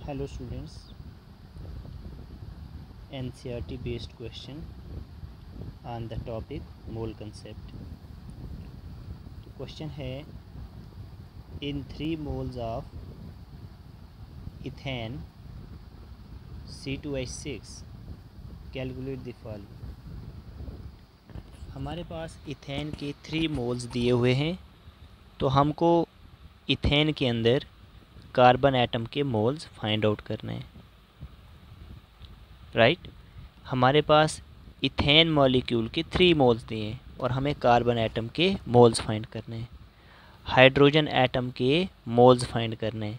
Hello students, NCERT based question on the topic mole concept. तो question है in 3 moles of ethane C2H6 calculate the following. हमारे पास ethane के 3 moles दिए हुए हैं, तो हमको इथेन के अंदर कार्बन एटम के मोल्स फाइंड आउट करने हैं, राइट। हमारे पास इथेन मॉलिक्यूल के 3 मोल्स दिए हैं और हमें कार्बन एटम के मोल्स फाइंड करने हैं, हाइड्रोजन एटम के मोल्स फाइंड करने हैं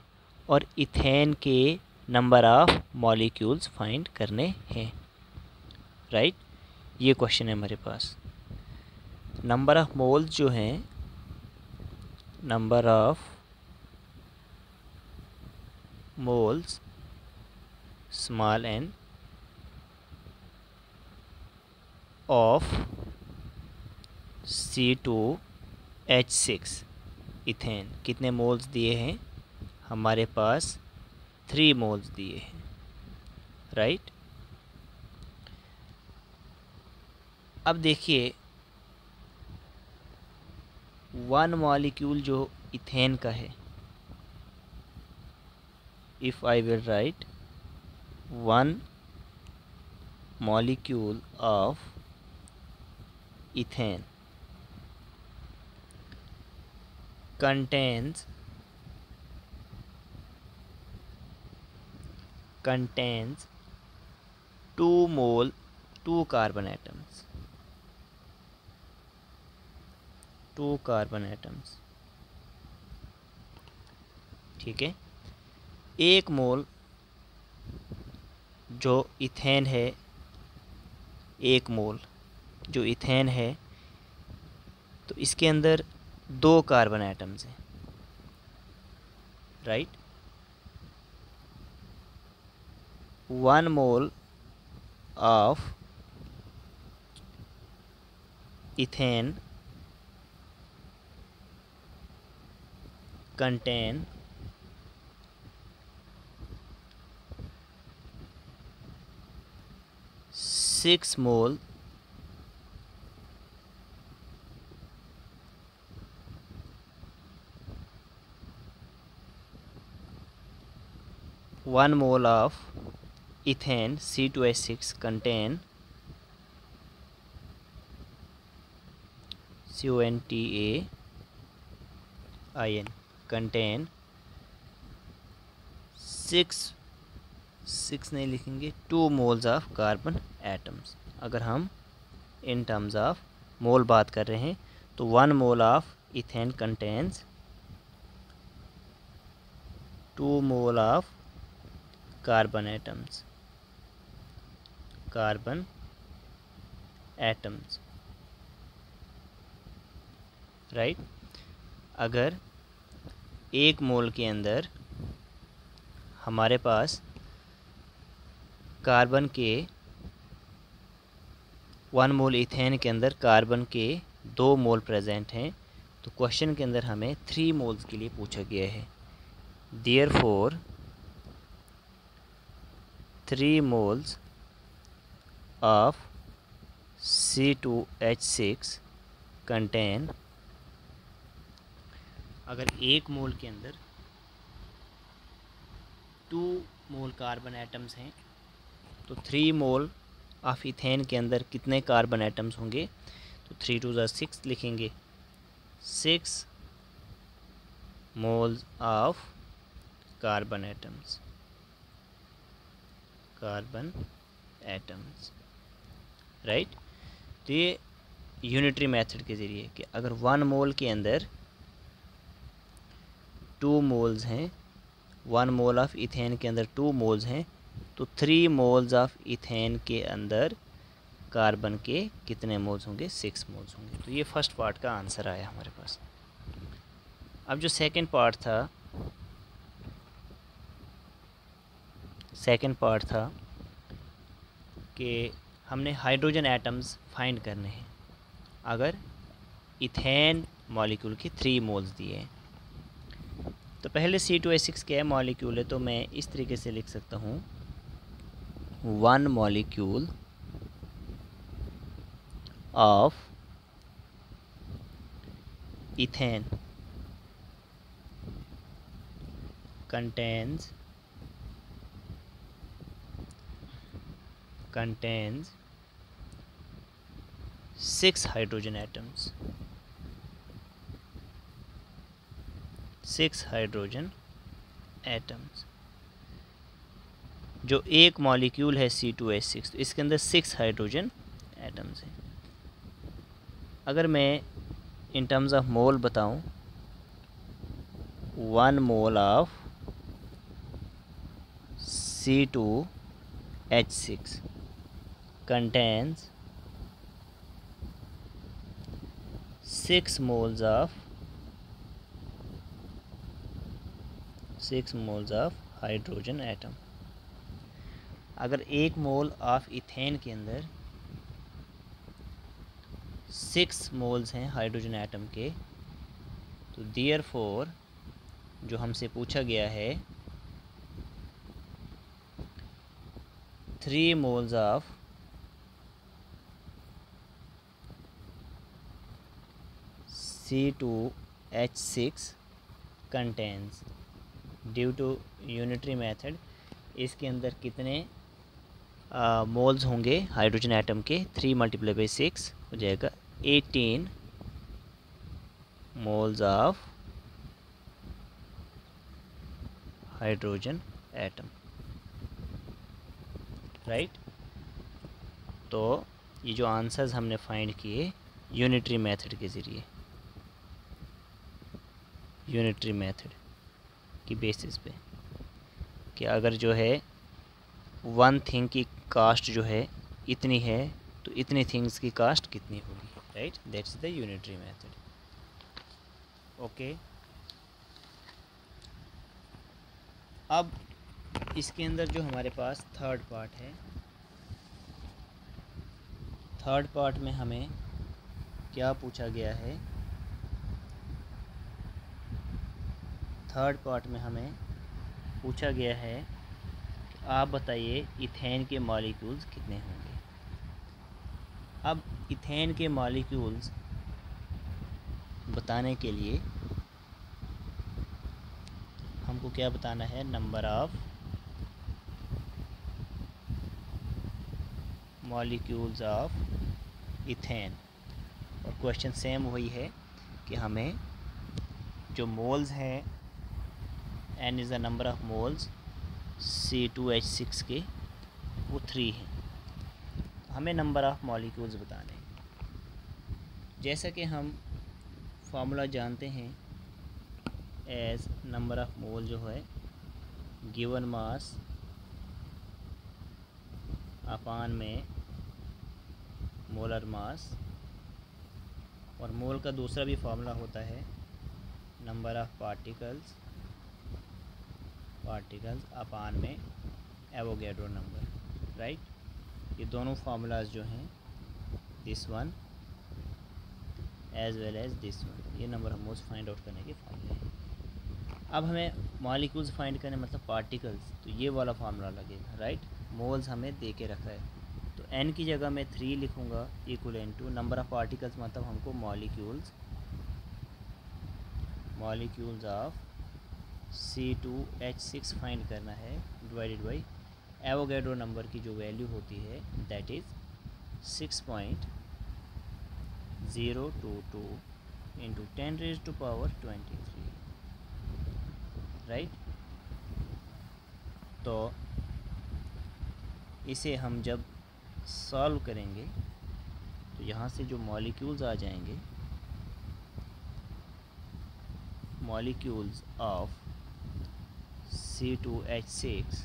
और इथेन के नंबर ऑफ मॉलिक्यूल्स फाइंड करने हैं, राइट। ये क्वेश्चन है हमारे पास। नंबर ऑफ मोल्स जो हैं, number of moles small n of C2H6 ethane कितने मोल्स दिए हैं? हमारे पास 3 मोल्स दिए हैं, राइट। अब देखिए, 1 मॉलिक्यूल जो इथेन का है, if I will write 1 molecule of ethane contains 2 carbon atoms, 2 carbon atoms, ठीक है। 1 मोल जो इथेन है, 1 मोल जो इथेन है, तो इसके अंदर 2 कार्बन एटम्स हैं, right. 1 mole of ethane contain 6 mole one mole of ethane C2H6 contain CONTAIN contain 6 नहीं लिखेंगे, 2 मोल्स ऑफ कार्बन एटम्स। अगर हम इन टर्म्स ऑफ मोल बात कर रहे हैं तो 1 mole of ethane contains 2 mole of carbon atoms, right. अगर 1 मोल के अंदर हमारे पास कार्बन के 1 मोल इथेन के अंदर कार्बन के 2 मोल प्रेजेंट हैं, तो क्वेश्चन के अंदर हमें 3 मोल्स के लिए पूछा गया है। Therefore 3 moles of C2H6 contain, अगर 1 मोल के अंदर 2 मोल कार्बन एटम्स हैं, तो 3 मोल ऑफ इथेन के अंदर कितने कार्बन एटम्स होंगे? तो 3 2 6 लिखेंगे। 6 moles of carbon atoms, right. तो ये यूनिटरी मेथड के ज़रिए कि अगर 1 मोल के अंदर 2 मोल्स हैं, 1 मोल ऑफ इथेन के अंदर 2 मोल्स हैं, तो 3 मोल्स ऑफ इथेन के अंदर कार्बन के कितने मोल्स होंगे? 6 मोल्स होंगे। तो ये फर्स्ट पार्ट का आंसर आया हमारे पास। अब जो सेकंड पार्ट था कि हमने हाइड्रोजन एटम्स फाइंड करने हैं। अगर इथेन मॉलिक्यूल के 3 मोल्स दिए हैं, तो पहले C2H6 क्या है, मॉलिक्यूल है, तो मैं इस तरीके से लिख सकता हूँ 1 molecule of ethane contains 6 hydrogen atoms, 6 hydrogen atoms. जो एक मॉलिक्यूल है C2H6, तो इसके अंदर 6 हाइड्रोजन एटम्स हैं। अगर मैं इन टर्म्स ऑफ मोल बताऊं, 1 mole of C2H6 contains 6 moles of hydrogen atom. अगर 1 मोल ऑफ इथेन के अंदर 6 मोल्स हैं हाइड्रोजन एटम के, तो देयरफॉर जो हमसे पूछा गया है 3 moles of C2H6 contains, due to unitary method, इसके अंदर कितने मोल्स होंगे हाइड्रोजन एटम के, 3 मल्टीप्लाई बाई 6 हो जाएगा 18 moles of hydrogen atom, right. तो ये जो आंसर्स हमने फाइंड किए यूनिटरी मेथड के ज़रिए, यूनिटरी मेथड की बेसिस पे, कि अगर जो है वन थिंग की कास्ट जो है इतनी है, तो इतनी थिंग्स की कास्ट कितनी होगी, right. That's the unitary method. Okay, अब इसके अंदर जो हमारे पास थर्ड पार्ट है, थर्ड पार्ट में हमें क्या पूछा गया है, थर्ड पार्ट में हमें पूछा गया है कि आप बताइए इथेन के मॉलिक्यूल्स कितने होंगे। अब इथेन के मॉलिक्यूल्स बताने के लिए हमको क्या बताना है, number of molecules of ethane. और क्वेश्चन सेम वही है कि हमें जो मोल्स हैं, n is the number of moles C2H6 के, वो 3 हैं। हमें नंबर ऑफ मॉलिक्यूल्स बताने हैं। जैसा कि हम फार्मूला जानते हैं, एज नंबर ऑफ मोल जो है गिवन मास अपान में मोलर मास, और मोल का दूसरा भी फार्मूला होता है नंबर ऑफ पार्टिकल्स अपान में एवोगैड्रो नंबर, राइट। ये दोनों फार्मूलाज जो हैं, this one as well as this one, ये number of moles find out करने के फार्मूले हैं। अब हमें मॉलिक्यूल्स फाइंड करने मतलब पार्टिकल्स, तो ये वाला फार्मूला लगेगा, राइट। मोल्स हमें दे के रखा है, तो n की जगह मैं 3 लिखूँगा equal to number of particles, मतलब हमको मॉलिक्यूल्स ऑफ C2H6 फाइंड करना है, डिवाइडेड बाई एवोगैड्रो नंबर की जो वैल्यू होती है दैट इज़ 6.022 इंटू 10⁻23, राइट। तो इसे हम जब सॉल्व करेंगे तो यहाँ से जो मॉलिक्यूल्स आ जाएंगे, molecules of C2H6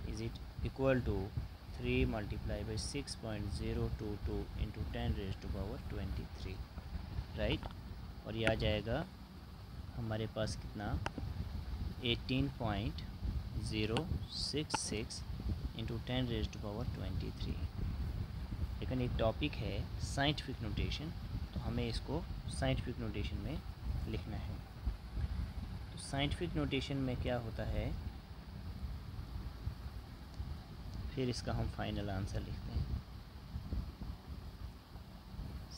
is it equal to 3 multiply by 6.022 into 10⁻23, right. और ये आ जाएगा हमारे पास कितना, 18.066 इंटू 10⁻23। लेकिन एक टॉपिक है साइंटिफिक नोटेशन, तो हमें इसको साइंटिफिक नोटेशन में लिखना है। तो साइंटिफिक नोटेशन में क्या होता है, फिर इसका हम फाइनल आंसर लिखते हैं।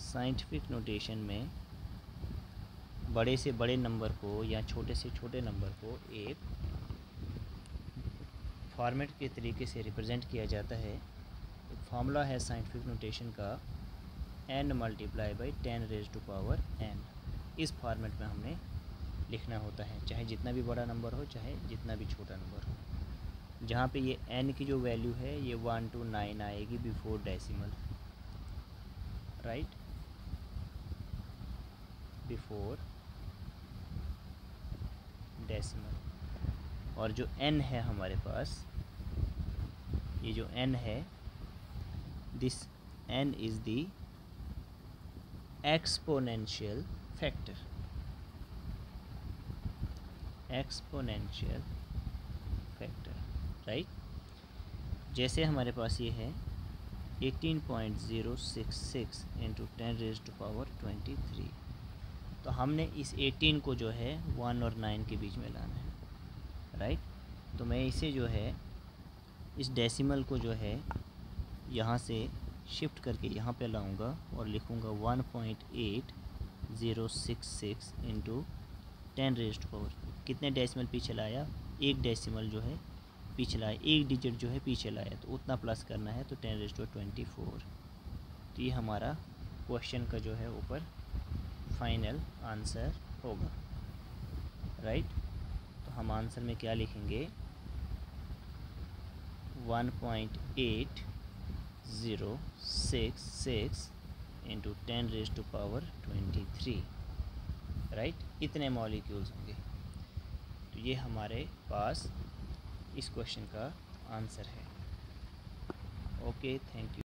साइंटिफिक नोटेशन में बड़े से बड़े नंबर को या छोटे से छोटे नंबर को एक फॉर्मेट के तरीके से रिप्रेजेंट किया जाता है। एक फार्मूला है साइंटिफिक नोटेशन का, n multiply by 10 raise to power n। इस फॉर्मेट में हमने लिखना होता है, चाहे जितना भी बड़ा नंबर हो चाहे जितना भी छोटा नंबर हो। जहाँ पे ये n की जो वैल्यू है ये 1 to 9 आएगी before decimal, right, before decimal. और जो n है हमारे पास, ये जो n है, this n is the exponential factor, exponential factor, right. जैसे हमारे पास ये है 18.066 इंटू 10 रेज़ टू पावर 23, तो हमने इस 18 को जो है 1 और 9 के बीच में लाना है, राइट। तो मैं इसे जो है, इस डेसिमल को जो है यहाँ से शिफ्ट करके यहाँ पे लाऊंगा और लिखूँगा 1.8066 इंटू 10 रेज़ टू पावर। कितने डेसिमल पीछे लाया, एक डेसिमल जो है पीछे लाया, एक डिजिट जो है पीछे लाया, तो उतना प्लस करना है, तो 10 रेज़ टू 24। तो ये हमारा क्वेश्चन का जो है ऊपर फाइनल आंसर होगा, राइट। तो हम आंसर में क्या लिखेंगे, 1.8066 into 10 raise to power 23, right. इतने मॉलिक्यूल्स होंगे। तो ये हमारे पास इस क्वेश्चन का आंसर है। Okay, thank you.